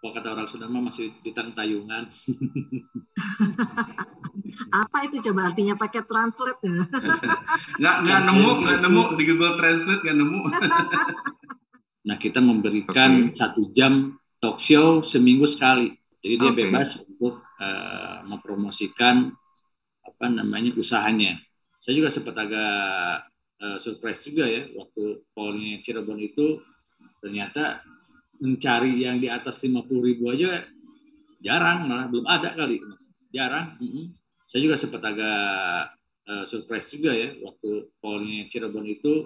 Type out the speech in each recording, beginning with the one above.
Kalau kata orang Sunda mah masih di tayungan. Apa itu coba artinya pakai translate ya? nggak nemu di Google Translate nggak nemu. Nah, kita memberikan 1 jam talk show seminggu sekali. Jadi dia bebas untuk mempromosikan usahanya. Saya juga sempat agak surprise juga ya waktu polnya Cirebon itu ternyata mencari yang di atas 50.000 aja jarang, malah belum ada kali, jarang. Saya juga sempat agak surprise juga ya waktu polnya Cirebon itu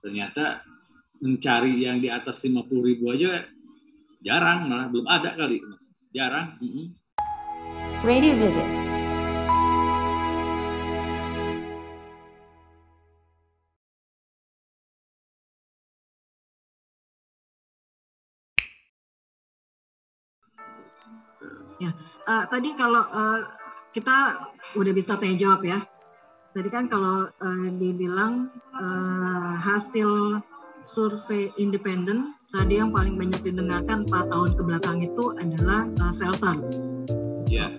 ternyata mencari yang di atas 50.000 aja jarang, malah belum ada kali, jarang. Radio Visit. Ya, tadi kalau kita udah bisa tanya jawab ya. Tadi kan kalau dibilang hasil survei independen, tadi yang paling banyak didengarkan 4 tahun kebelakang itu adalah shelter. Ya.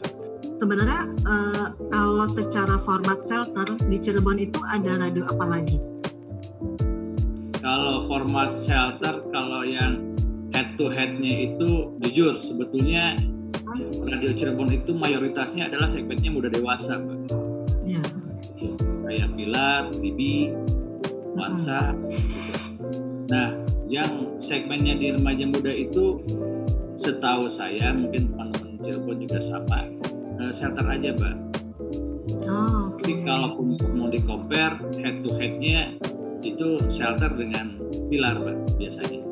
Sebenarnya kalau secara format shelter di Cirebon itu ada radio apa lagi? Kalau format shelter, kalau yang head to head-nya itu jujur sebetulnya radio Cirebon itu mayoritasnya adalah segmennya muda dewasa, Mbak. Ya. Kayak Pilar, Bibi, Wansa. Nah, yang segmennya di remaja muda itu setahu saya, mungkin teman-teman Cirebon juga sama, shelter aja, Mbak. Oh, okay. Jadi kalaupun mau di-compare head to head-nya itu shelter dengan Pilar, Mbak, biasanya.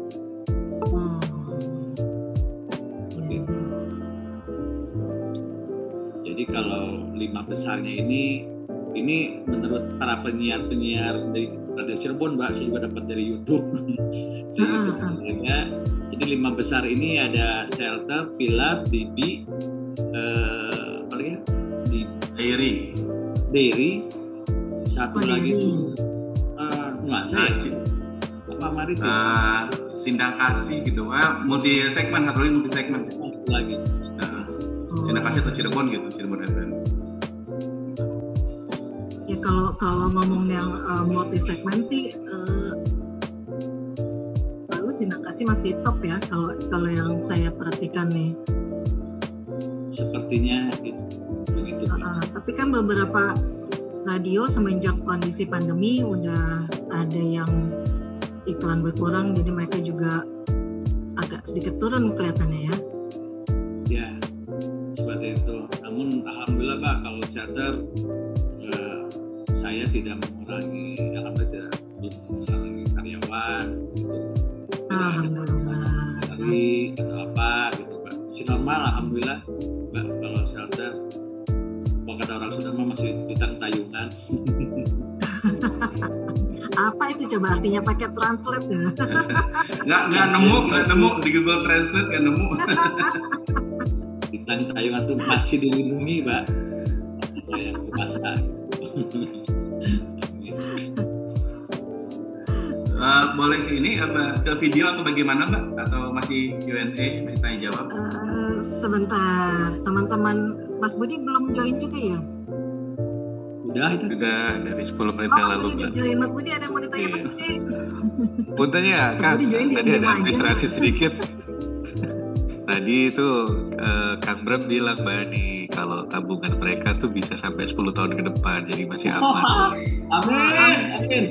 Jadi kalau 5 besarnya ini menurut para penyiar dari Radio Cirebon, Mbak, saya juga dapat dari YouTube. Jadi 5 besar ini ada Shelter, Pilar, Bibi, Dairy, satu lagi itu Nuansa, Marit, Sindang Kasih gitu, multi segmen lagi. Sindang Kasih atau Cirebon gitu, Cirebon FM. Ya kalau ngomong yang multi segmen sih, lalu Sindang Kasih masih top ya kalau yang saya perhatikan nih. Sepertinya begitu. Tapi kan beberapa radio semenjak kondisi pandemi udah ada yang iklan berkurang, jadi mereka juga agak sedikit turun kelihatannya ya. Ya, seperti itu. Namun alhamdulillah, Pak, kalau shelter saya tidak mengurangi, alhamdulillah belum mengurangi karyawan gitu. Alhamdulillah. Dari atau apa gitu, Pak. Masih normal, alhamdulillah, Mbak. Kalau shelter, kalau kata orang Sunda mah masih di tayungan. Apa itu coba artinya pakai translate ya? nggak nemu di Google Translate nggak nemu. Di tayungan tuh masih dilindungi, Mbak. Yang bahasa. Boleh ini apa ke video atau bagaimana, Mbak? Atau masih Q&A, masih tanya jawab? Sebentar, teman-teman Mas Budi belum join juga ya? Udah dari 10 menit yang lalu, Mbak. Mas Budi ada yang mau ditanya Mas Budi? Puntanya ya, Kang, tadi ada administrasi sedikit. Tadi itu Kang Bram bilang, Mbak, nih kalau tabungan mereka tuh bisa sampai 10 tahun ke depan, jadi masih aman. Amin.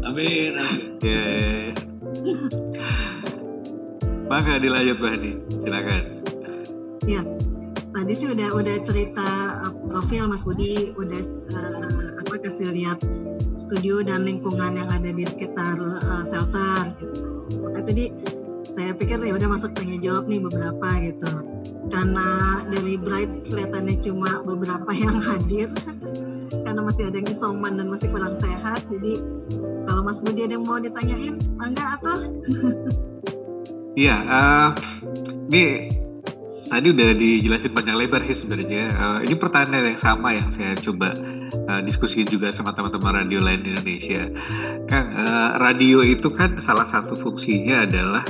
Amin. Ya. Bangga dilanjut, Mbak, nih. Silakan. Ya. Tadi sih udah cerita profil Mas Budi, udah kasih lihat studio dan lingkungan yang ada di sekitar shelter gitu. Tadi saya pikir ya udah masuk tanya jawab nih beberapa gitu. Karena dari Bright kelihatannya cuma beberapa yang hadir karena masih ada yang isoman dan masih kurang sehat. Jadi kalau Mas Budi ada yang mau ditanyain, enggak atau? Iya, ini tadi udah dijelasin panjang lebar sih sebenarnya. Ini pertanyaan yang sama yang saya coba diskusi juga sama teman-teman radio lain di Indonesia. Kang, radio itu kan salah satu fungsinya adalah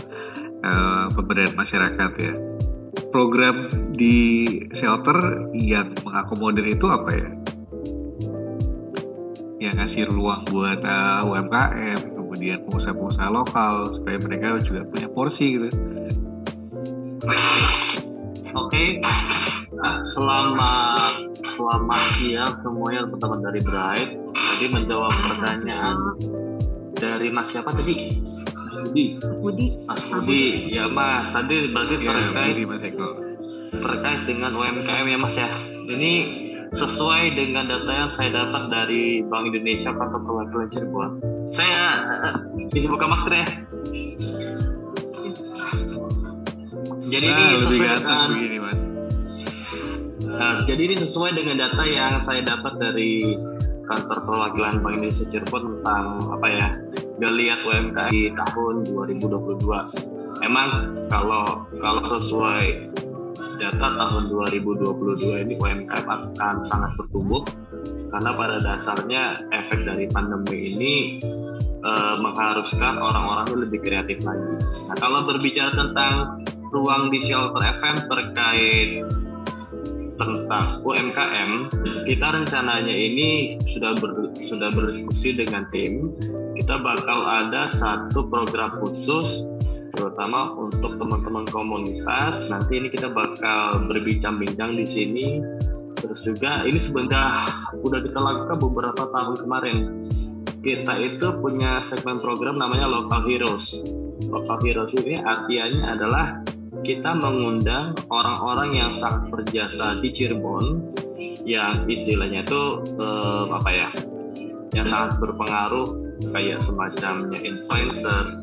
pemberdayaan masyarakat ya. Program di shelter yang mengakomodir itu apa ya? Yang ngasih ruang buat UMKM, kemudian pengusaha-pengusaha lokal supaya mereka juga punya porsi gitu. Oke. Selamat siang semuanya, teman-teman dari Bright. Tadi menjawab pertanyaan dari Mas siapa tadi? Mas Budi. Ya Mas, tadi berarti terkait dengan UMKM ya Mas ya. Ini sesuai dengan data yang saya dapat dari Bank Indonesia Kantor Perwakilan Cirebon. Saya bisa buka masker ya. Jadi ini sesuai dengan begini, Mas. Jadi ini sesuai dengan data yang saya dapat dari Kantor Perwakilan Bank Indonesia Cirebon tentang geliat UMKM di tahun 2022. Emang kalau sesuai data tahun 2022 ini UMKM akan sangat bertumbuh karena pada dasarnya efek dari pandemi ini mengharuskan orang-orang lebih kreatif lagi. Nah, kalau berbicara tentang ruang di Shelter FM terkait tentang UMKM, kita rencananya ini sudah berdiskusi dengan tim. Kita bakal ada satu program khusus terutama untuk teman-teman komunitas. Nanti ini kita bakal berbincang-bincang di sini. Terus juga ini sebenarnya udah kita lakukan beberapa tahun kemarin. Kita itu punya segmen program namanya Local Heroes. Local Heroes ini artinya adalah kita mengundang orang-orang yang sangat berjasa di Cirebon, yang istilahnya itu yang sangat berpengaruh, kayak semacamnya influencer,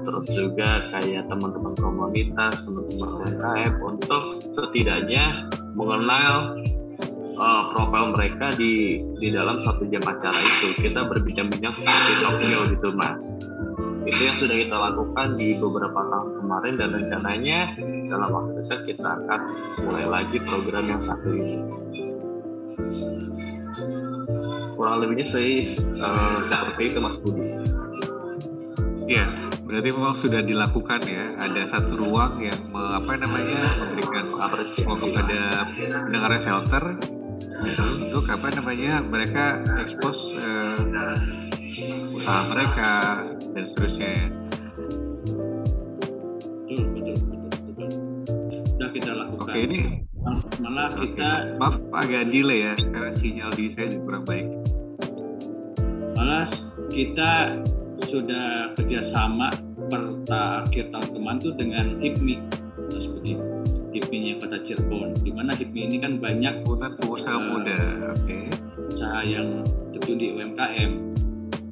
terus juga kayak teman-teman komunitas, teman-teman UMKM, untuk setidaknya mengenal profil mereka di dalam satu jam acara itu. Kita berbincang-bincang seperti talk show gitu Mas. Itu yang sudah kita lakukan di beberapa tahun kemarin, dan rencananya dalam waktu dekat kita akan mulai lagi program yang satu ini. Kurang lebihnya seperti itu Mas Budi. Ya, berarti memang sudah dilakukan ya. Ada satu ruang yang memberikan apresiasi kepada pendengar shelter untuk mereka expose usaha mereka dan seterusnya. Betul. Sudah kita lakukan. Oke, ini malah kita maaf agak delay ya karena sinyal di saya kurang baik. Malah kita sudah kerjasama akhir tahun kemarin tuh dengan HIPMI, seperti HIPMI-nya Kota Cirebon, di mana HIPMI ini kan banyak pengusaha muda, usaha yang terjun di UMKM.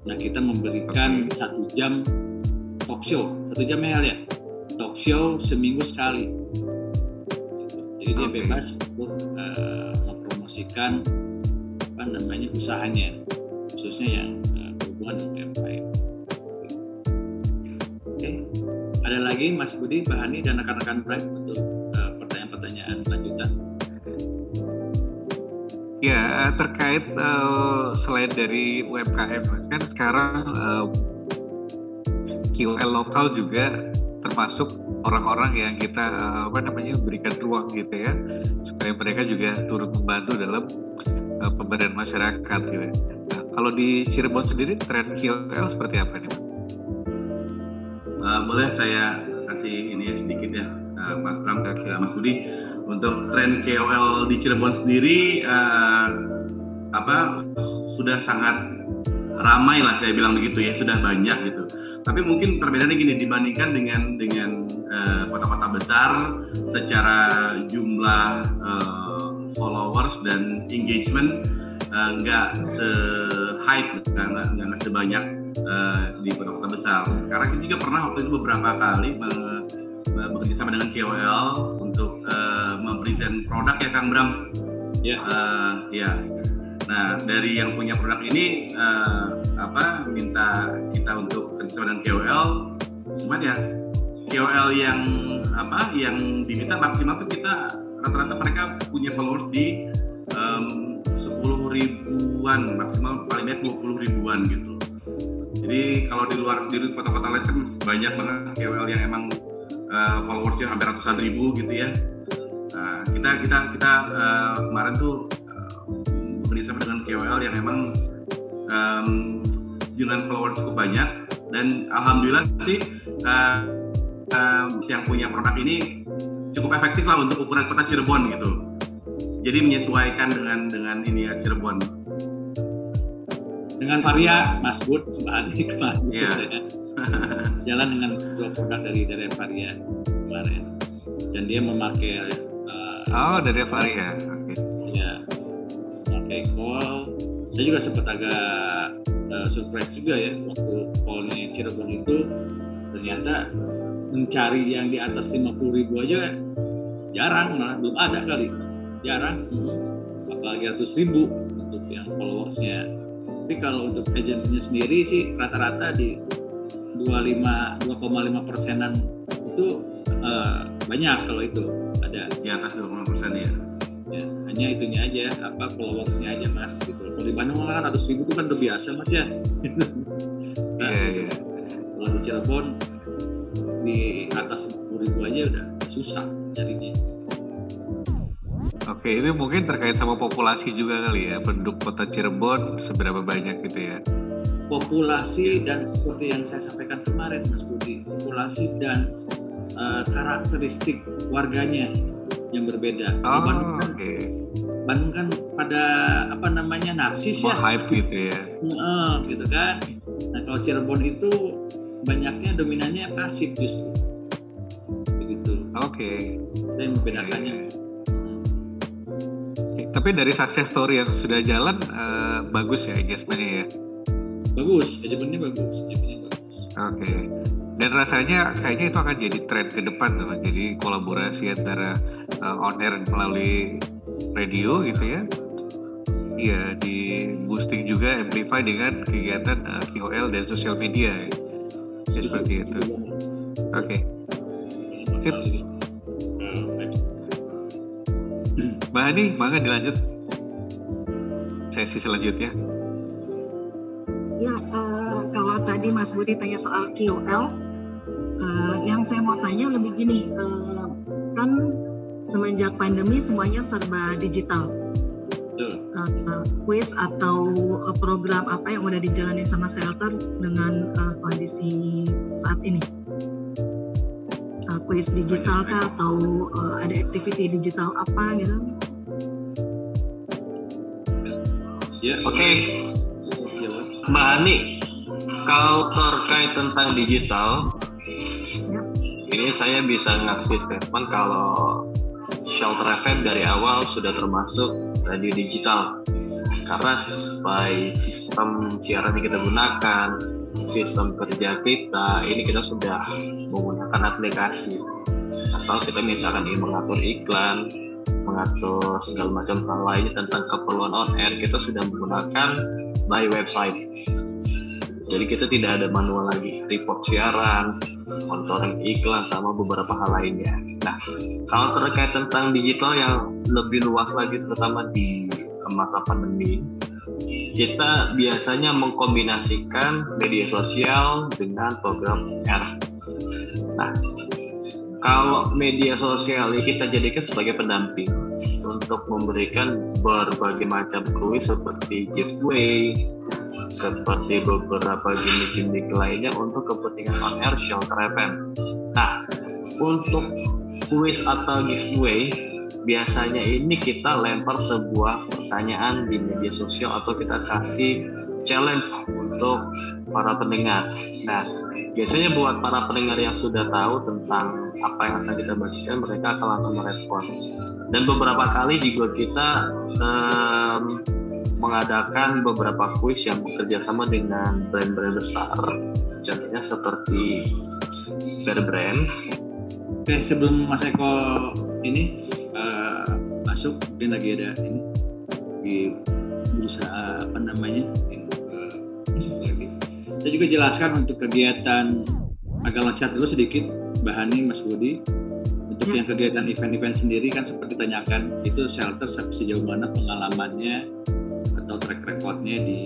Nah, kita memberikan 1 jam talk show, 1 jam ya, talk show seminggu sekali. Jadi dia bebas untuk mempromosikan usahanya, khususnya yang berhubungan dengan UMKM. Oke. Ada lagi Mas Budi, Pak Hani, dan rekan-rekan Bright untuk pertanyaan-pertanyaan lanjutan? Ya, terkait selain dari UMKM, kan sekarang KOL lokal juga termasuk orang-orang yang kita berikan ruang gitu ya, supaya mereka juga turut membantu dalam pemberdayaan masyarakat gitu. Nah, kalau di Cirebon sendiri tren KOL seperti apa nih, Mas? Boleh saya kasih ini ya sedikit ya, Mas Pram, Mas Budi. Untuk tren KOL di Cirebon sendiri sudah sangat ramai lah, saya bilang begitu ya, sudah banyak gitu. Tapi mungkin perbedaannya gini, dibandingkan dengan kota-kota besar secara jumlah followers dan engagement nggak se-hype, nggak sebanyak di kota-kota besar. Karena kita juga pernah waktu itu beberapa kali bekerja sama dengan KOL untuk mempresent produk ya Kang Bram. Ya. Nah, dari yang punya produk ini minta kita untuk kerja sama dengan KOL. Cuman ya KOL yang diminta maksimal tuh kita rata-rata mereka punya followers di 10.000 ribuan, maksimal paling banyak 20 ribuan gitu. Jadi kalau di kota-kota lain kan banyak banget KOL yang emang followersnya hampir ratusan ribu gitu ya. Nah, kita kemarin tuh bekerjasama dengan KOL yang memang jumlah follower cukup banyak, dan alhamdulillah sih yang punya produk ini cukup efektif lah untuk ukuran kota Cirebon gitu. Jadi menyesuaikan dengan ini ya, Cirebon. Dengan Varia, Mas Bud, kemarin Yeah. jalan dengan dua produk dari Varia kemarin, dan dia memakai dari Varia. Oke. ya memakai call. Saya juga sempat agak surprise juga ya waktu callnya Cirebon itu ternyata mencari yang di atas 50.000 aja jarang, malah belum ada kali, jarang, apalagi 100.000 untuk yang followersnya. Tapi kalau untuk agennya sendiri sih rata-rata di 2,5%-an itu banyak kalau itu ada. Di atas 20% ya. Ya, hanya itunya aja, followersnya aja Mas gitu. Kalau di Bandung kan 100.000 itu kan udah biasa Mas ya. Nah, kalau di Cirebon di atas 50.000 aja udah susah nyarinya. Oke, ini mungkin terkait sama populasi juga kali ya, penduduk kota Cirebon seberapa banyak gitu ya? Populasi dan seperti yang saya sampaikan kemarin Mas Budi, populasi dan karakteristik warganya yang berbeda. Bandung kan pada narsis ya, hype gitu ya. Gitu kan. Nah kalau Cirebon itu banyaknya dominannya pasif justru, begitu. Oke. Dan membedakannya. Tapi dari success story yang sudah jalan bagus ya engagementnya ya. Bagus, engagementnya bagus. Oke. Dan rasanya kayaknya itu akan jadi tren ke depan tuh, jadi kolaborasi antara on air melalui radio gitu ya. Iya, di boosting juga amplify dengan kegiatan KOL dan sosial media ya. Seperti itu. Oke. Sip. Mbak Hani, mangga dilanjut sesi selanjutnya. Ya, kalau tadi Mas Budi tanya soal KOL, yang saya mau tanya lebih gini, kan semenjak pandemi semuanya serba digital. Quiz atau program apa yang udah dijalani sama shelter dengan kondisi saat ini? Quiz digital kah atau ada activity digital apa gitu? Ya, Oke. Mbak Hani, kalau terkait tentang digital, ini saya bisa ngasih statement kalau Shelter FM dari awal sudah termasuk radio digital, karena by sistem siaran yang kita gunakan, sistem kerja kita, ini kita sudah menggunakan aplikasi, atau kita misalkan ingin mengatur iklan, mengatur segala macam hal lainnya tentang keperluan on air, kita sudah menggunakan by website. Jadi kita tidak ada manual lagi, report siaran, monitoring iklan, sama beberapa hal lainnya. Nah, kalau terkait tentang digital yang lebih luas lagi, terutama di masa pandemi, kita biasanya mengkombinasikan media sosial dengan program R. Nah, kalau media sosial ini kita jadikan sebagai pendamping untuk memberikan berbagai macam kuis seperti giveaway, seperti beberapa gimmick-gimmick lainnya untuk kepentingan on air Shelter FM. Nah, untuk kuis atau giveaway biasanya ini kita lempar sebuah pertanyaan di media sosial atau kita kasih challenge untuk para pendengar. Nah, biasanya buat para pendengar yang sudah tahu tentang apa yang akan kita bagikan, mereka akan langsung merespon. Dan beberapa kali juga kita mengadakan beberapa kuis yang bekerja sama dengan brand-brand besar, contohnya seperti Bear Brand. Oke, sebelum Mas Eko ini masuk, mungkin lagi ada ini di berusaha lagi. Saya juga jelaskan untuk kegiatan, agak loncat dulu sedikit, Mbak Hani, Mas Budi. Untuk yang kegiatan event-event sendiri kan seperti ditanyakan, itu shelter sejauh mana pengalamannya atau track recordnya di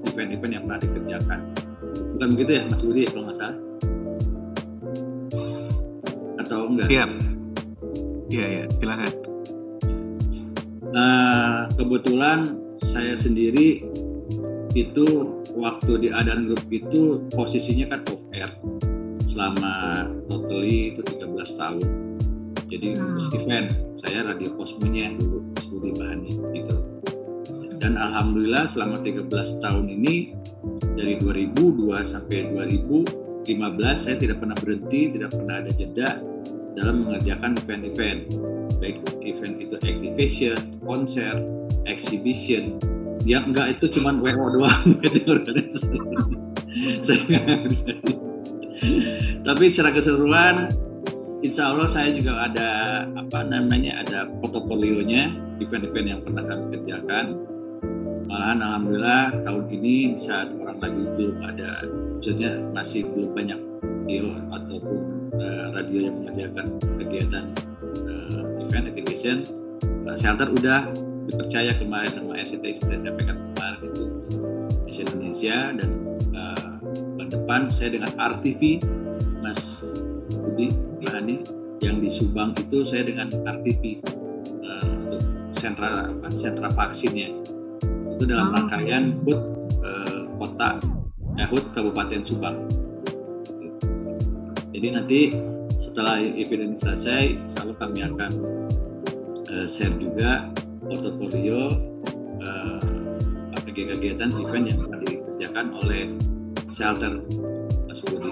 event-event yang pernah dikerjakan. Bukan begitu ya Mas Budi kalau nggak salah? Atau enggak? Iya, silakan. Kebetulan saya sendiri itu waktu di Adan Group itu posisinya kan off air selama totally itu 13 tahun. Jadi khusus event, saya radio Cosmo-nya dulu, Mas Budi Bahani gitu. Dan alhamdulillah selama 13 tahun ini dari 2002 sampai 2015 saya tidak pernah berhenti, tidak pernah ada jeda dalam mengerjakan event-event. Baik event itu activation, konser, exhibition. Yang enggak itu cuma WO doang. Saya nggak bisa. Tapi secara keseluruhan, insya Allah saya juga ada ada portofolionya event-event yang pernah kami kerjakan. Malahan alhamdulillah tahun ini saat orang lagi belum ada, maksudnya masih belum banyak radio ataupun radio yang mengerjakan kegiatan event activation, Shelter udah dipercaya kemarin sama RCTI seperti saya sampaikan kemarin itu untuk Indonesia, dan bulan depan saya dengan RTV Mas Budi Bahani yang di Subang itu saya dengan RTV untuk sentra vaksinnya itu dalam rangkaian HUT HUT Kabupaten Subang. Jadi nanti setelah event ini selesai, insya Allah kami akan share juga portofolio kegiatan event yang akan dikerjakan oleh Shelter Mas Budi.